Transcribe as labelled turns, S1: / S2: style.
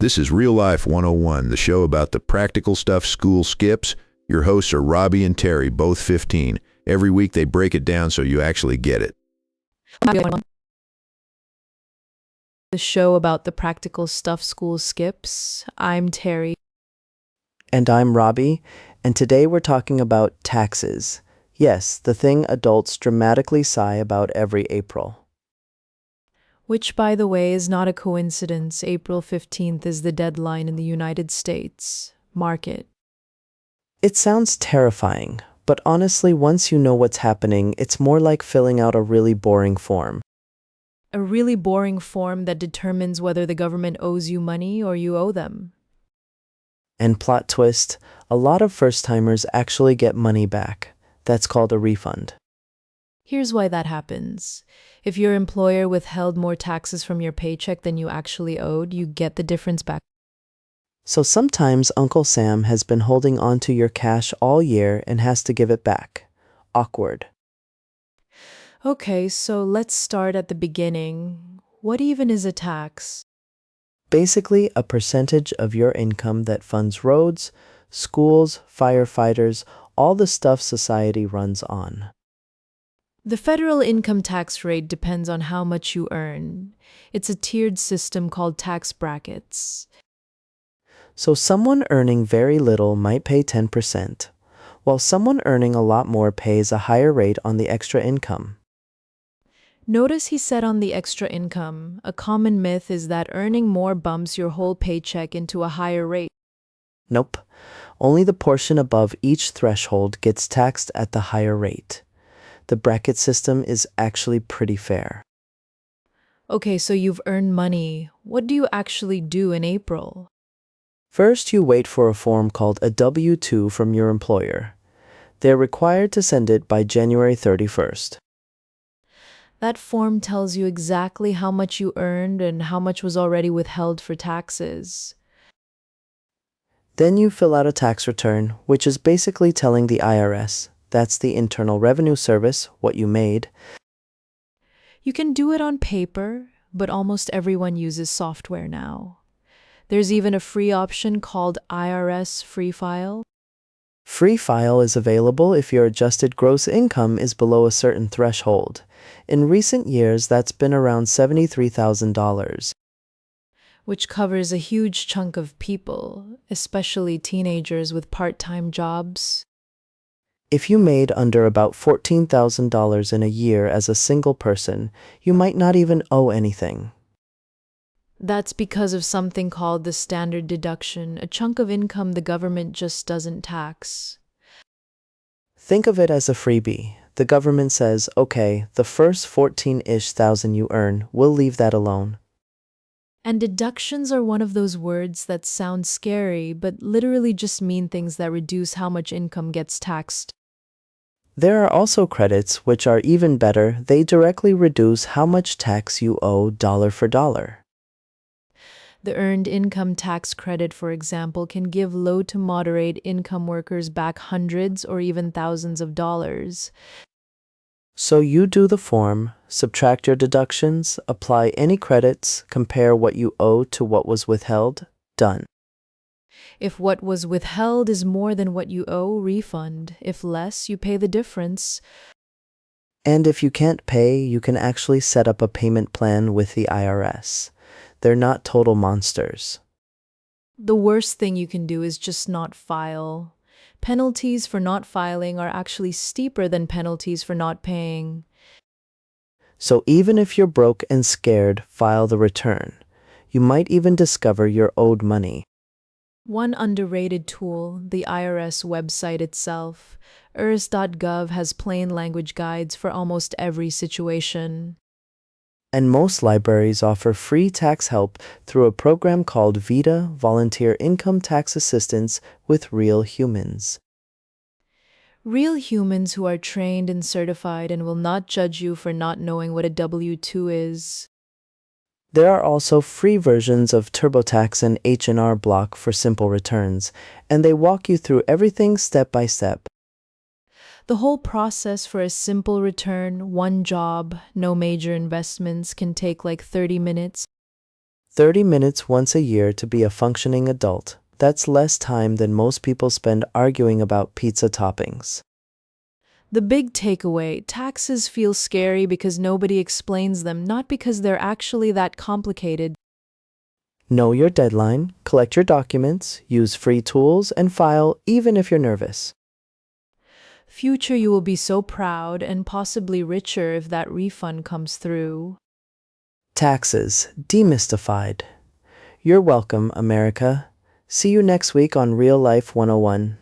S1: This is Real Life 101, the show about the practical stuff school skips. Your hosts are Robbie and Terry, both 15. Every week they break it down so you actually get it.
S2: The show about the practical stuff school skips. I'm Terry.
S3: And I'm Robbie, and today we're talking about taxes. Yes, the thing adults dramatically sigh about every April.
S2: Which, by the way, is not a coincidence. April 15th is the deadline in the United States. Mark it.
S3: It sounds terrifying, but honestly, once you know what's happening, it's more like filling out a really boring form.
S2: A really boring form that determines whether the government owes you money or you owe them.
S3: And plot twist, a lot of first-timers actually get money back. That's called a refund.
S2: Here's why that happens. If your employer withheld more taxes from your paycheck than you actually owed, you get the difference back.
S3: So sometimes Uncle Sam has been holding on to your cash all year and has to give it back. Awkward.
S2: Okay, so let's start at the beginning. What even is a tax?
S3: Basically, a percentage of your income that funds roads, schools, firefighters, all the stuff society runs on.
S2: The federal income tax rate depends on how much you earn. It's a tiered system called tax brackets.
S3: So someone earning very little might pay 10%, while someone earning a lot more pays a higher rate on the extra income.
S2: Notice he said on the extra income. A common myth is that earning more bumps your whole paycheck into a higher rate.
S3: Nope. Only the portion above each threshold gets taxed at the higher rate. The bracket system is actually pretty fair.
S2: Okay, so you've earned money. What do you actually do in April?
S3: First, you wait for a form called a W-2 from your employer. They're required to send it by January 31st.
S2: That form tells you exactly how much you earned and how much was already withheld for taxes.
S3: Then you fill out a tax return, which is basically telling the IRS, that's the Internal Revenue Service, what you made.
S2: You can do it on paper, but almost everyone uses software now. There's even a free option called IRS Free File.
S3: Free File is available if your adjusted gross income is below a certain threshold. In recent years, that's been around $73,000.
S2: Which covers a huge chunk of people, especially teenagers with part-time jobs.
S3: If you made under about $14,000 in a year as a single person, you might not even owe anything.
S2: That's because of something called the standard deduction, a chunk of income the government just doesn't tax.
S3: Think of it as a freebie. The government says, okay, the first 14-ish thousand you earn, we'll leave that alone.
S2: And deductions are one of those words that sound scary, but literally just mean things that reduce how much income gets taxed.
S3: There are also credits, which are even better. They directly reduce how much tax you owe dollar for dollar.
S2: The Earned Income Tax Credit, for example, can give low to moderate income workers back hundreds or even thousands of dollars.
S3: So you do the form, subtract your deductions, apply any credits, compare what you owe to what was withheld, done.
S2: If what was withheld is more than what you owe, refund. If less, you pay the difference.
S3: And if you can't pay, you can actually set up a payment plan with the IRS. They're not total monsters.
S2: The worst thing you can do is just not file. Penalties for not filing are actually steeper than penalties for not paying.
S3: So even if you're broke and scared, file the return. You might even discover you're owed money.
S2: One underrated tool, the IRS website itself. IRS.gov has plain language guides for almost every situation.
S3: And most libraries offer free tax help through a program called VITA, Volunteer Income Tax Assistance with Real Humans.
S2: Real humans who are trained and certified and will not judge you for not knowing what a W-2 is.
S3: There are also free versions of TurboTax and H&R Block for simple returns, and they walk you through everything step by step.
S2: The whole process for a simple return, one job, no major investments, can take like 30 minutes.
S3: 30 minutes once a year to be a functioning adult. That's less time than most people spend arguing about pizza toppings.
S2: The big takeaway: taxes feel scary because nobody explains them, not because they're actually that complicated.
S3: Know your deadline, collect your documents, use free tools, and file even if you're nervous.
S2: Future you will be so proud and possibly richer if that refund comes through.
S3: Taxes demystified. You're welcome, America. See you next week on Real Life 101.